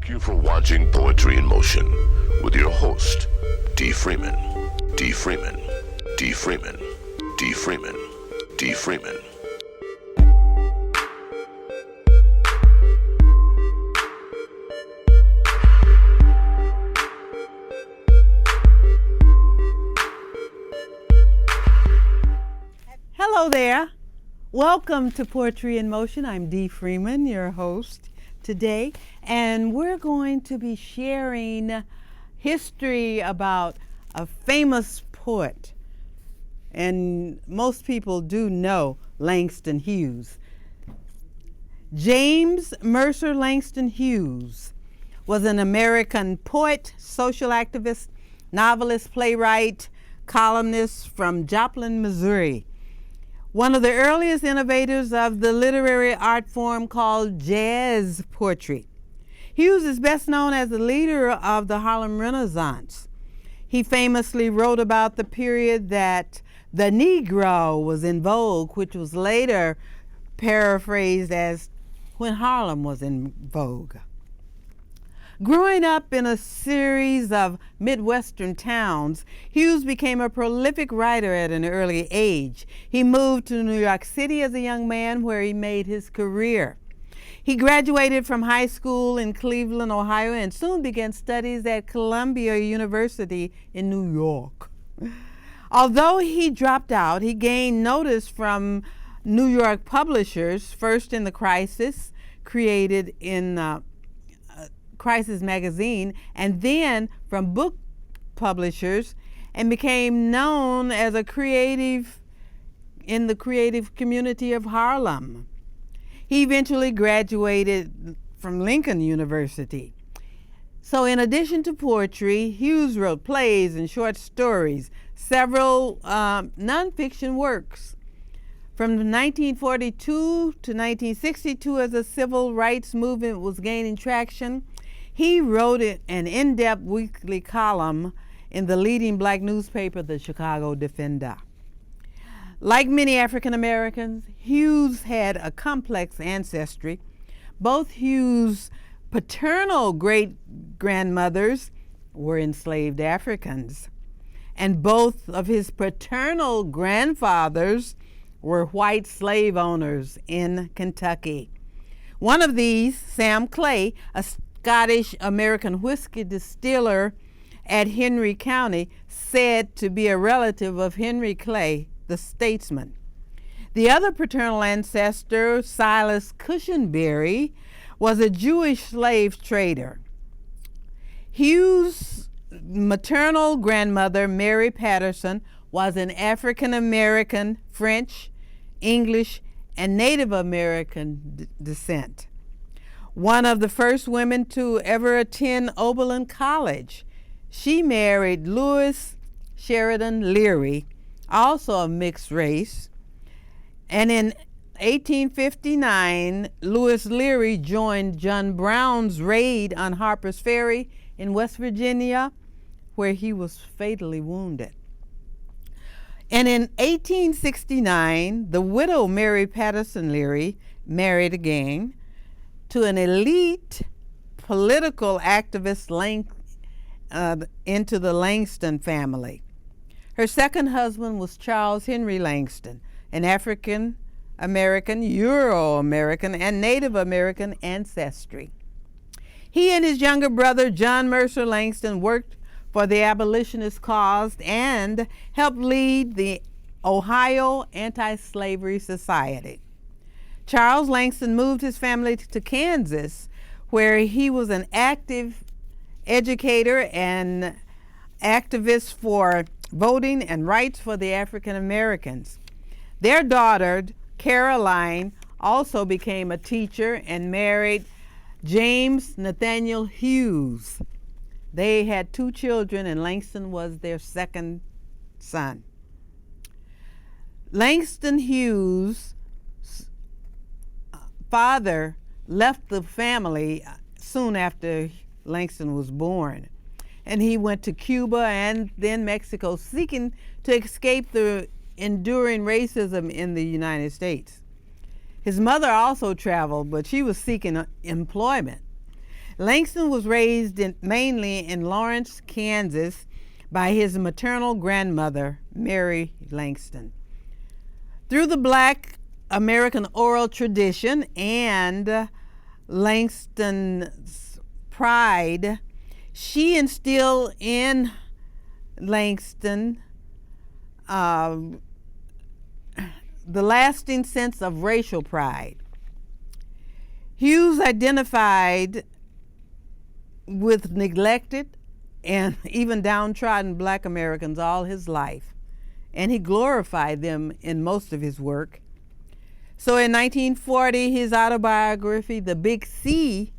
Thank you for watching Poetry in Motion with your host, Dee Freeman. Dee Freeman. Dee Freeman. Dee Freeman. Dee Freeman. Hello there. Welcome to Poetry in Motion. I'm Dee Freeman, your host today, and we're going to be sharing history about a famous poet, and most people do know Langston Hughes. James Mercer Langston Hughes was an American poet, social activist, novelist, playwright, columnist from Joplin, Missouri. One of the earliest innovators of the literary art form called jazz poetry. Hughes is best known as the leader of the Harlem Renaissance. He famously wrote about the period that the Negro was in vogue, which was later paraphrased as when Harlem was in vogue. Growing up in a series of Midwestern towns, Hughes became a prolific writer at an early age. He moved to New York City as a young man, where he made his career. He graduated from high school in Cleveland, Ohio, and soon began studies at Columbia University in New York. Although he dropped out, he gained notice from New York publishers, first in the Crisis, created in Crisis magazine, and then from book publishers, and became known as a creative in the creative community of Harlem. He eventually graduated from Lincoln University. So in addition to poetry, Hughes wrote plays and short stories, several nonfiction works. From 1942 to 1962, as the civil rights movement was gaining traction, he wrote an in-depth weekly column in the leading black newspaper, the Chicago Defender. Like many African Americans, Hughes had a complex ancestry. Both Hughes' paternal great-grandmothers were enslaved Africans, and both of his paternal grandfathers were white slave owners in Kentucky. One of these, Sam Clay, a Scottish American whiskey distiller at Henry County, said to be a relative of Henry Clay, the statesman. The other paternal ancestor, Silas Cushenberry, was a Jewish slave trader. Hughes' maternal grandmother, Mary Patterson, was an African American, French, English, and Native American descent. One of the first women to ever attend Oberlin College. She married Louis Sheridan Leary, also of mixed race. And in 1859, Louis Leary joined John Brown's raid on Harper's Ferry in West Virginia, where he was fatally wounded. And in 1869, the widow Mary Patterson Leary married again to an elite political activist into the Langston family. Her second husband was Charles Henry Langston, an African American, Euro-American, and Native American ancestry. He and his younger brother, John Mercer Langston, worked for the abolitionist cause and helped lead the Ohio Anti-Slavery Society. Charles Langston moved his family to Kansas, where he was an active educator and activist for voting and rights for the African Americans. Their daughter, Caroline, also became a teacher and married James Nathaniel Hughes. They had 2 children, and Langston was their second son. Langston Hughes' father left the family soon after Langston was born, and he went to Cuba and then Mexico, seeking to escape the enduring racism in the United States. His mother also traveled, but she was seeking employment. Langston was raised mainly in Lawrence, Kansas, by his maternal grandmother, Mary Langston. Through the Black American oral tradition and Langston's pride, she instilled in Langston the lasting sense of racial pride. Hughes identified with neglected and even downtrodden Black Americans all his life, and he glorified them in most of his work. So in 1940, his autobiography, The Big C,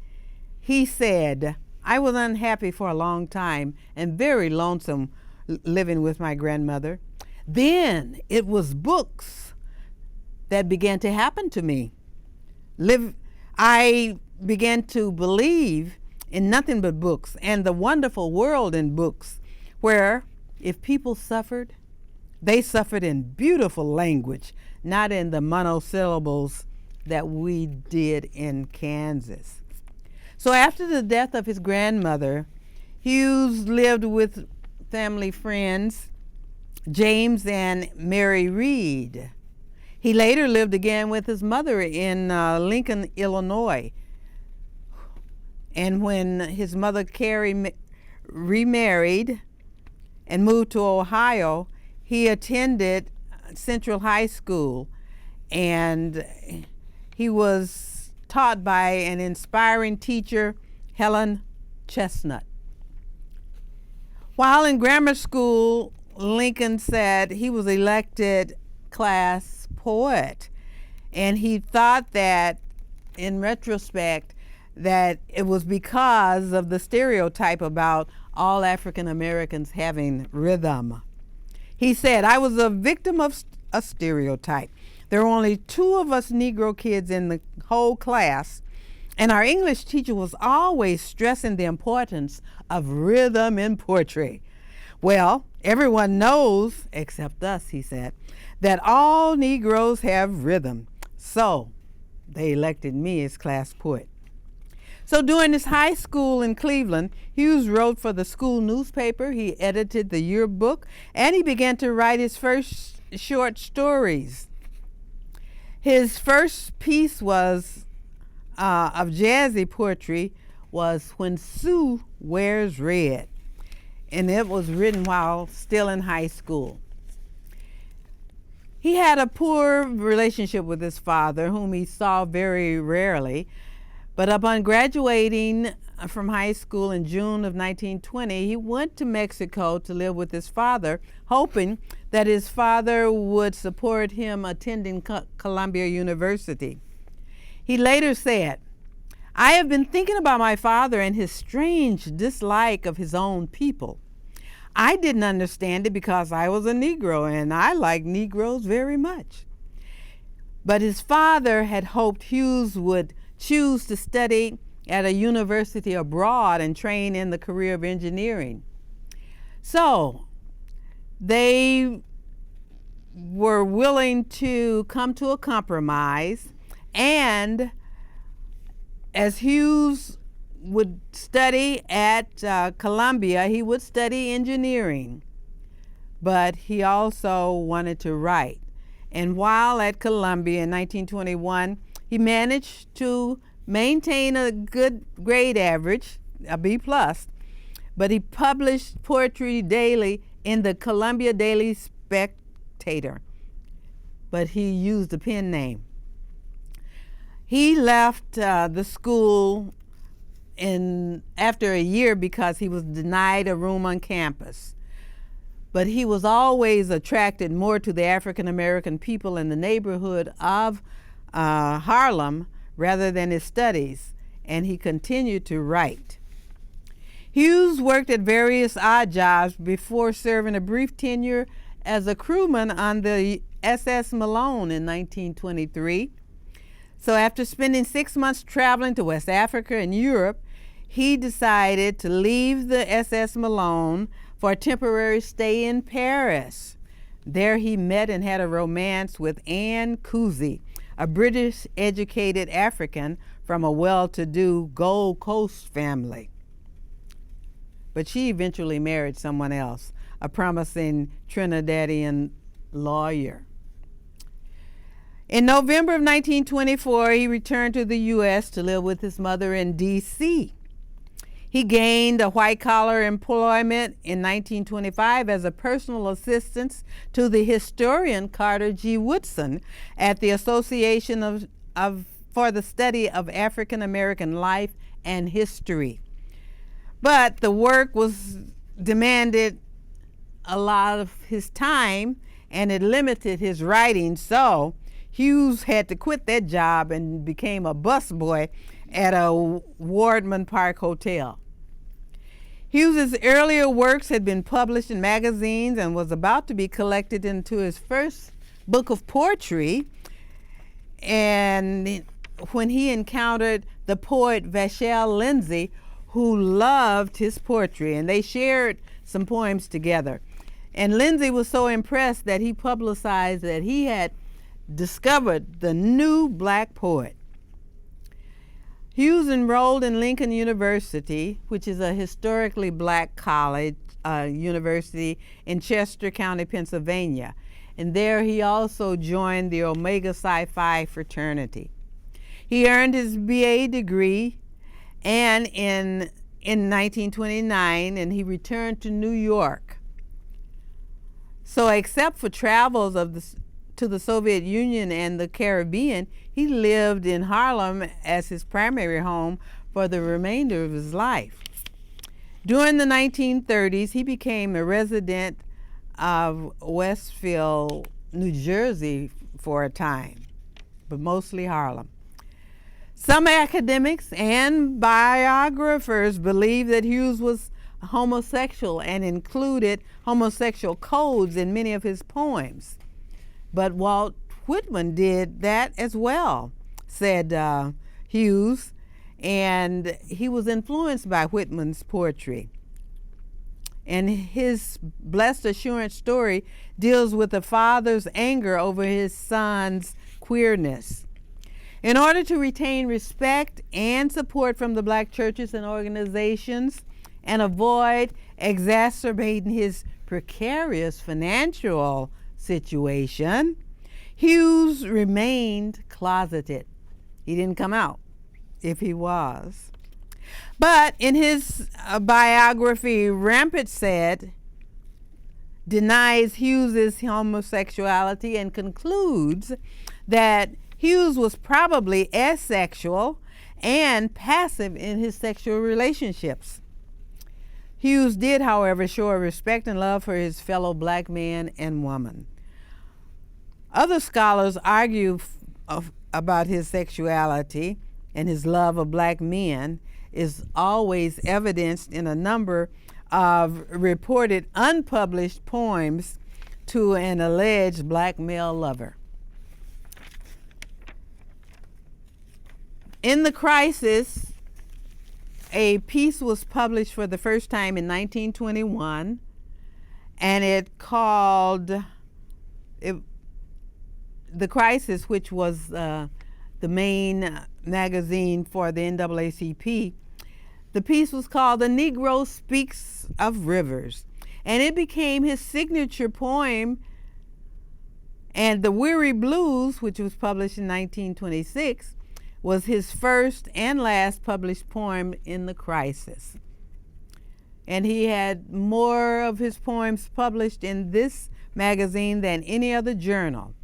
he said, "I was unhappy for a long time and very lonesome living with my grandmother. Then it was books that began to happen to me. I began to believe in nothing but books and the wonderful world in books, where if people suffered, they suffered in beautiful language, not in the monosyllables that we did in Kansas." So after the death of his grandmother, Hughes lived with family friends James and Mary Reed. He later lived again with his mother in Lincoln, Illinois. And when his mother Carrie remarried and moved to Ohio, he attended Central High School, and he was taught by an inspiring teacher, Helen Chestnut. While in grammar school, Lincoln said he was elected class poet, and he thought that, in retrospect, that it was because of the stereotype about all African Americans having rhythm. He said, "I was a victim of a stereotype. There were only 2 of us Negro kids in the whole class, and our English teacher was always stressing the importance of rhythm in poetry. Well, everyone knows, except us," he said, "that all Negroes have rhythm. So they elected me as class poet." So during his high school in Cleveland, Hughes wrote for the school newspaper, he edited the yearbook, and he began to write his first short stories. His first piece was of jazzy poetry was "When Sue Wears Red," and it was written while still in high school. He had a poor relationship with his father, whom he saw very rarely. But upon graduating from high school in June of 1920, he went to Mexico to live with his father, hoping that his father would support him attending Columbia University. He later said, "I have been thinking about my father and his strange dislike of his own people. I didn't understand it because I was a Negro and I like Negroes very much." But his father had hoped Hughes would choose to study at a university abroad and train in the career of engineering. So they were willing to come to a compromise, and as Hughes would study at Columbia, he would study engineering, but he also wanted to write. And while at Columbia in 1921, he managed to maintain a good grade average, a B+, but he published poetry daily in the Columbia Daily Spectator, but he used a pen name. He left the school after a year because he was denied a room on campus. But he was always attracted more to the African American people in the neighborhood of Harlem rather than his studies, and he continued to write. Hughes worked at various odd jobs before serving a brief tenure as a crewman on the SS Malone in 1923. So after spending 6 months traveling to West Africa and Europe, he decided to leave the SS Malone for a temporary stay in Paris. There he met and had a romance with Anne Cousy, a British-educated African from a well-to-do Gold Coast family. But she eventually married someone else, a promising Trinidadian lawyer. In November of 1924, he returned to the U.S. to live with his mother in D.C. He gained a white-collar employment in 1925 as a personal assistant to the historian Carter G. Woodson at the Association for the Study of African American Life and History. But the work demanded a lot of his time, and it limited his writing, so Hughes had to quit that job and became a busboy at a Wardman Park hotel. Hughes's earlier works had been published in magazines and was about to be collected into his first book of poetry, and when he encountered the poet Vachel Lindsay, who loved his poetry, and they shared some poems together. And Lindsay was so impressed that he publicized that he had discovered the new black poet. Hughes enrolled in Lincoln University, which is a historically black college university in Chester County, Pennsylvania. And there he also joined the Omega Psi Phi fraternity. He earned his BA degree and in 1929, and he returned to New York. So except for travels to the Soviet Union and the Caribbean, he lived in Harlem as his primary home for the remainder of his life. During the 1930s, he became a resident of Westfield, New Jersey for a time, but mostly Harlem. Some academics and biographers believe that Hughes was homosexual and included homosexual codes in many of his poems. But Walt Whitman did that as well, said Hughes, and he was influenced by Whitman's poetry. And his Blessed Assurance story deals with the father's anger over his son's queerness. In order to retain respect and support from the black churches and organizations and avoid exacerbating his precarious financial situation, Hughes remained closeted. He didn't come out if he was. But in his biography, Rampart said, denies Hughes's homosexuality and concludes that Hughes was probably asexual and passive in his sexual relationships. Hughes did, however, show a respect and love for his fellow black man and woman. Other scholars argue about his sexuality, and his love of black men is always evidenced in a number of reported unpublished poems to an alleged black male lover. In the Crisis, a piece was published for the first time in 1921, and it called The Crisis, which was the main magazine for the NAACP. The piece was called The Negro Speaks of Rivers, and it became his signature poem. And The Weary Blues, which was published in 1926, was his first and last published poem in the Crisis. And he had more of his poems published in this magazine than any other journal.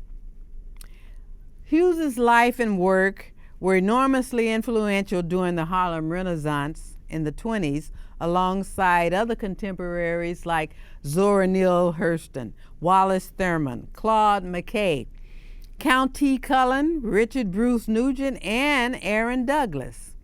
Hughes's life and work were enormously influential during the Harlem Renaissance in the 20s, alongside other contemporaries like Zora Neale Hurston, Wallace Thurman, Claude McKay, Count T. Cullen, Richard Bruce Nugent, and Aaron Douglas.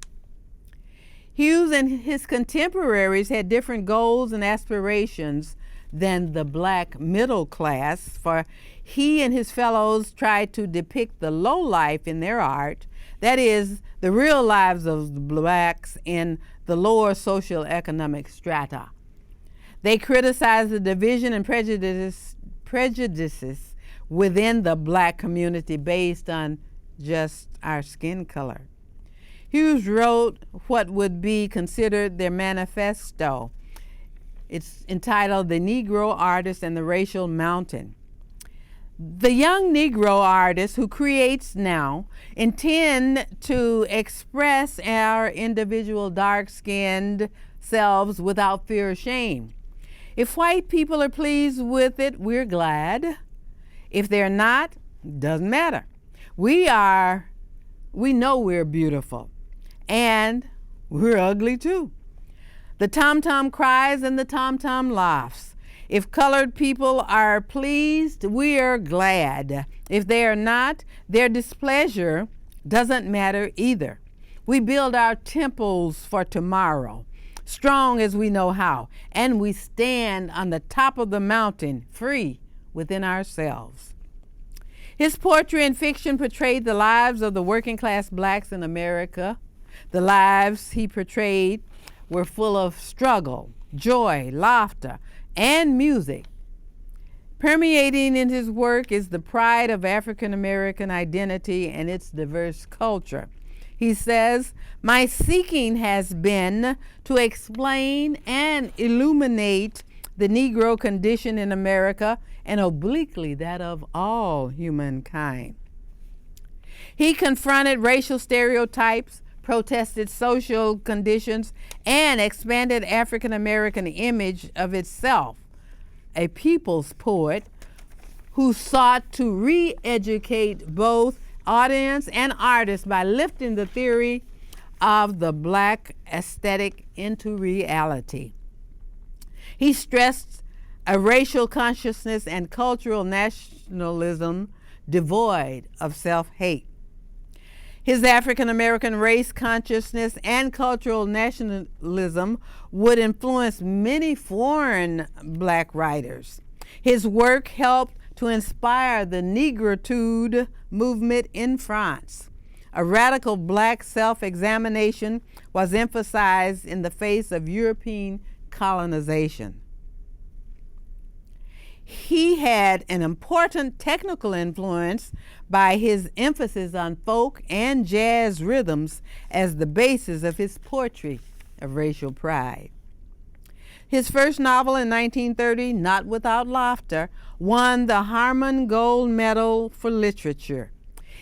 Hughes and his contemporaries had different goals and aspirations than the black middle class, for he and his fellows tried to depict the low life in their art, that is, the real lives of the blacks in the lower social economic strata. They criticized the division and prejudices within the black community based on just our skin color. Hughes wrote what would be considered their manifesto. It's entitled The Negro Artist and the Racial Mountain. The young Negro artist who creates now intend to express our individual dark-skinned selves without fear or shame. If white people are pleased with it, we're glad. If they're not, doesn't matter. We know we're beautiful, and we're ugly too. The tom-tom cries and the tom-tom laughs. If colored people are pleased, we are glad. If they are not, their displeasure doesn't matter either. We build our temples for tomorrow, strong as we know how, and we stand on the top of the mountain, free within ourselves. His poetry and fiction portrayed the lives of the working class blacks in America. The lives he portrayed were full of struggle, joy, laughter, and music. Permeating in his work is the pride of African American identity and its diverse culture. He says, "My seeking has been to explain and illuminate the Negro condition in America and obliquely that of all humankind." He confronted racial stereotypes, protested social conditions, and expanded African American image of itself. A people's poet who sought to re-educate both audience and artists by lifting the theory of the black aesthetic into reality. He stressed a racial consciousness and cultural nationalism devoid of self-hate. His African American race consciousness and cultural nationalism would influence many foreign black writers. His work helped to inspire the Negritude movement in France. A radical black self-examination was emphasized in the face of European colonization. He had an important technical influence by his emphasis on folk and jazz rhythms as the basis of his poetry of racial pride. His first novel in 1930, Not Without Laughter, won the Harmon Gold Medal for Literature.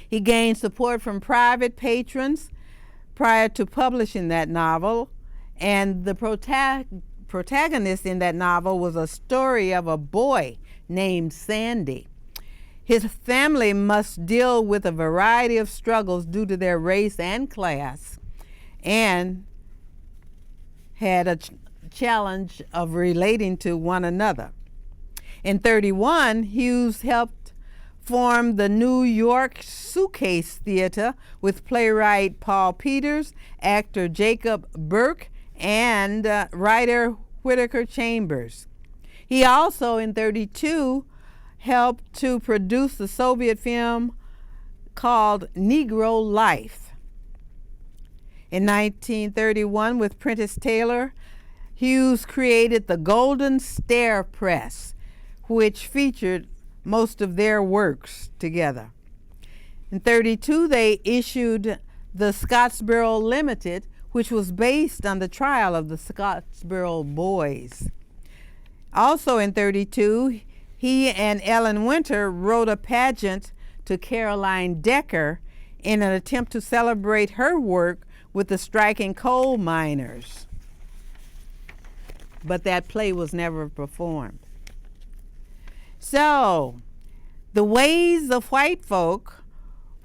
He gained support from private patrons prior to publishing that novel, and the protagonist in that novel was a story of a boy named Sandy. His family must deal with a variety of struggles due to their race and class, and had a challenge of relating to one another. In 1931, Hughes helped form the New York Suitcase Theater with playwright Paul Peters, actor Jacob Burke, and writer Whittaker Chambers. He also, in 1932, helped to produce the Soviet film called Negro Life. In 1931, with Prentice Taylor, Hughes created the Golden Stair Press, which featured most of their works together. In 1932, they issued the Scottsboro Limited, which was based on the trial of the Scottsboro Boys. Also in 1932, he and Ellen Winter wrote a pageant to Caroline Decker in an attempt to celebrate her work with the striking coal miners. But that play was never performed. So, The Ways of White Folk,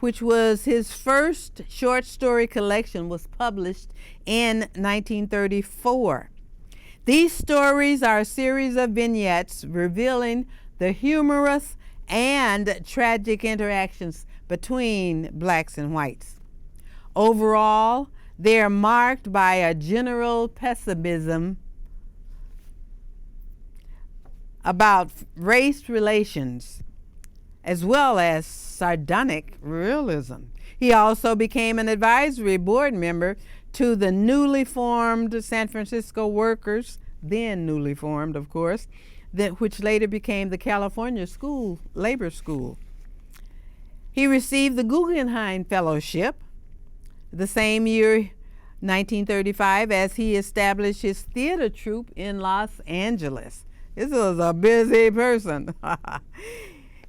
which was his first short story collection, was published in 1934. These stories are a series of vignettes revealing the humorous and tragic interactions between blacks and whites. Overall, they are marked by a general pessimism about race relations, as well as sardonic realism. He also became an advisory board member to the newly formed San Francisco Workers, then newly formed, of course, which later became the California Labor School. He received the Guggenheim Fellowship, the same year, 1935, as he established his theater troupe in Los Angeles. This was a busy person.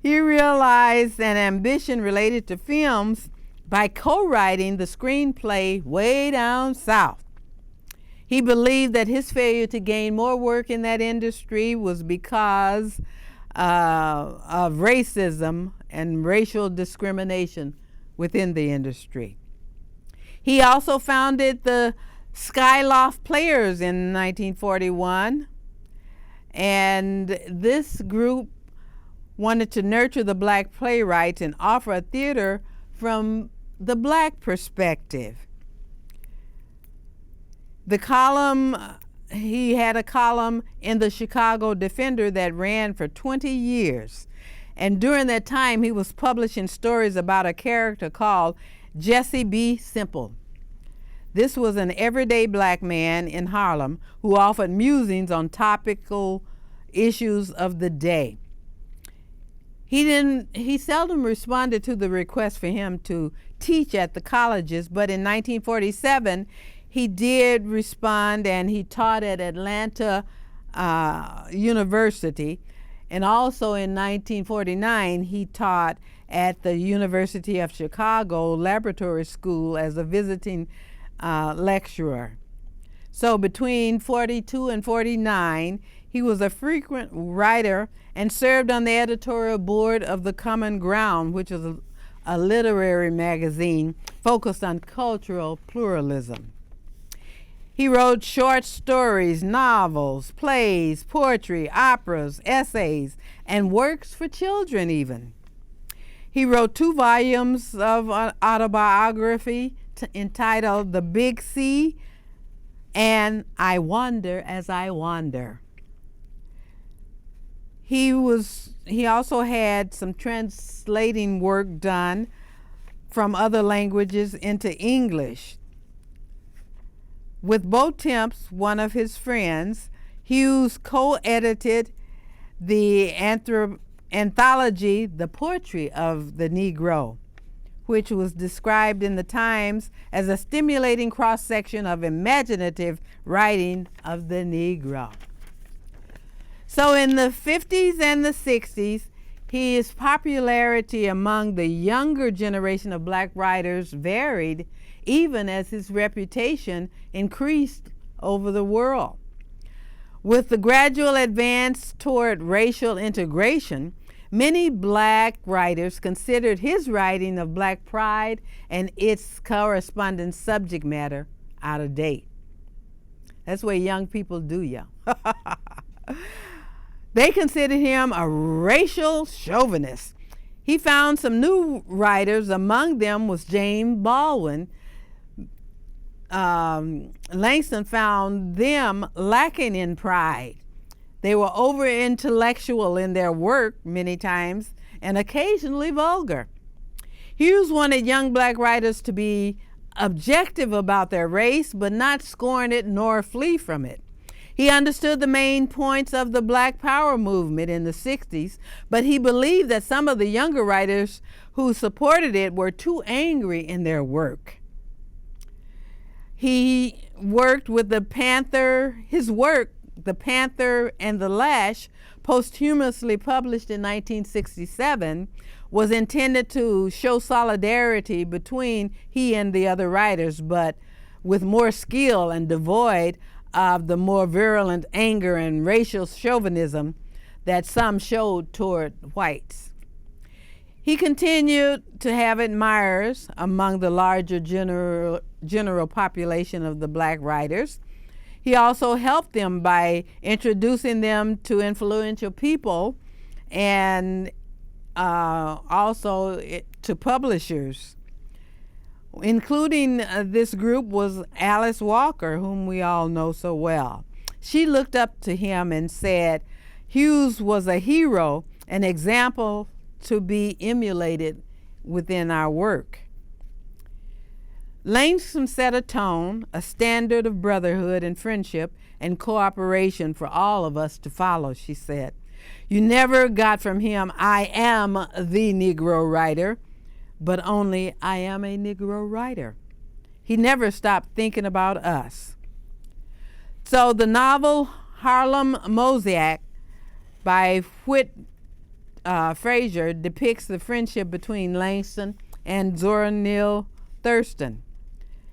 He realized an ambition related to films by co-writing the screenplay Way Down South. He believed that his failure to gain more work in that industry was because of racism and racial discrimination within the industry. He also founded the Skyloft Players in 1941, and this group wanted to nurture the black playwrights and offer a theater from the black perspective. He had a column in the Chicago Defender that ran for 20 years. And during that time, he was publishing stories about a character called Jesse B. Simple. This was an everyday black man in Harlem who offered musings on topical issues of the day. He seldom responded to the request for him to teach at the colleges, but in 1947, he did respond, and he taught at Atlanta University. And also in 1949, he taught at the University of Chicago Laboratory School as a visiting lecturer. So between 42 and 49, he was a frequent writer and served on the editorial board of The Common Ground, which is a literary magazine focused on cultural pluralism. He wrote short stories, novels, plays, poetry, operas, essays, and works for children even. He wrote 2 volumes of autobiography entitled The Big C and I Wander as I Wander. He also had some translating work done from other languages into English. With Bo Temps, one of his friends, Hughes co-edited the anthology, The Poetry of the Negro, which was described in the Times as a stimulating cross-section of imaginative writing of the Negro. So in the 50s and the 60s, his popularity among the younger generation of black writers varied, even as his reputation increased over the world. With the gradual advance toward racial integration, many black writers considered his writing of black pride and its corresponding subject matter out of date. That's what young people do, y'all. They considered him a racial chauvinist. He found some new writers. Among them was James Baldwin. Langston found them lacking in pride. They were over-intellectual in their work many times and occasionally vulgar. Hughes wanted young black writers to be objective about their race, but not scorn it nor flee from it. He understood the main points of the Black Power movement in the 60s, but he believed that some of the younger writers who supported it were too angry in their work. He worked with the Panther. His work, The Panther and the Lash, posthumously published in 1967, was intended to show solidarity between he and the other writers, but with more skill and devoid of the more virulent anger and racial chauvinism that some showed toward whites. He continued to have admirers among the larger general population of the black writers. He also helped them by introducing them to influential people and also to publishers. Including this group was Alice Walker, whom we all know so well. She looked up to him and said Hughes was a hero, an example to be emulated within our work. Langston set a tone, a standard of brotherhood and friendship and cooperation for all of us to follow, she said. You never got from him, I am the Negro writer, but only I am a Negro writer. he never stopped thinking about us. So the novel Harlem Mosaic by Whit Frazier depicts the friendship between Langston and Zora Neale Thurston.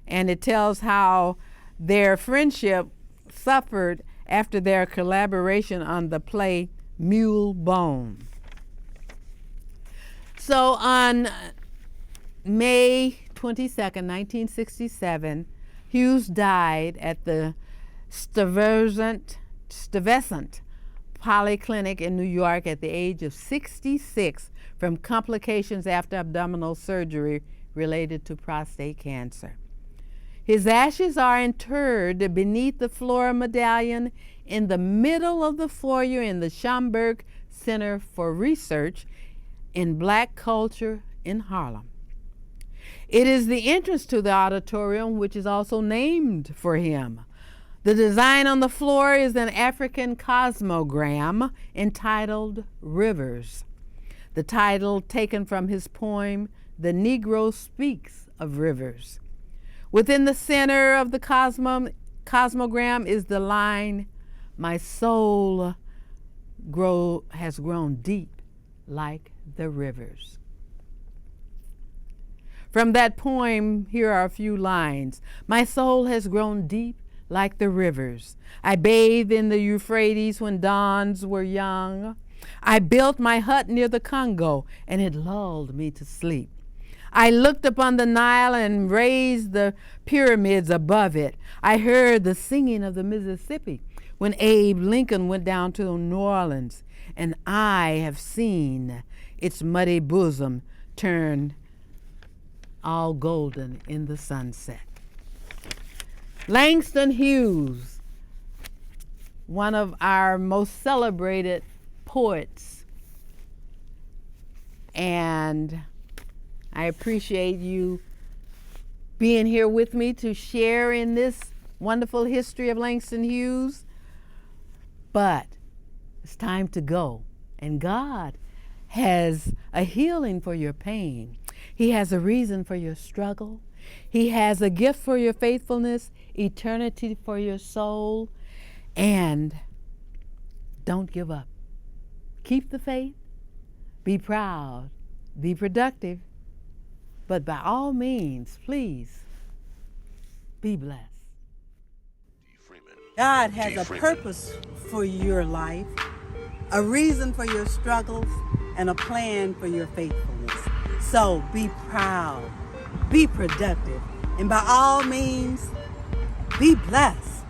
And it tells how their friendship suffered after their collaboration on the play Mule Bone. So on May 22nd, 1967, Hughes died at the Stuyvesant Polyclinic in New York at the age of 66 from complications after abdominal surgery related to prostate cancer. His ashes are interred beneath the Flora Medallion in the middle of the foyer in the Schomburg Center for Research in Black Culture in Harlem. It is the entrance to the auditorium, which is also named for him. The design on the floor is an African cosmogram entitled Rivers, the title taken from his poem, The Negro Speaks of Rivers. Within the center of the cosmogram is the line, "My soul has grown deep like the rivers." From that poem, here are a few lines. "My soul has grown deep like the rivers. I bathed in the Euphrates when dawns were young. I built my hut near the Congo, and it lulled me to sleep. I looked upon the Nile and raised the pyramids above it. I heard the singing of the Mississippi when Abe Lincoln went down to New Orleans, and I have seen its muddy bosom turn all golden in the sunset." Langston Hughes, one of our most celebrated poets, and I appreciate you being here with me to share in this wonderful history of Langston Hughes. But it's time to go, and God has a healing for your pain. He has a reason for your struggle. He has a gift for your faithfulness, eternity for your soul, and don't give up. Keep the faith, be proud, be productive, but by all means, please, be blessed. God has a purpose for your life, a reason for your struggles, and a plan for your faithfulness. So be proud, be productive, and by all means, be blessed.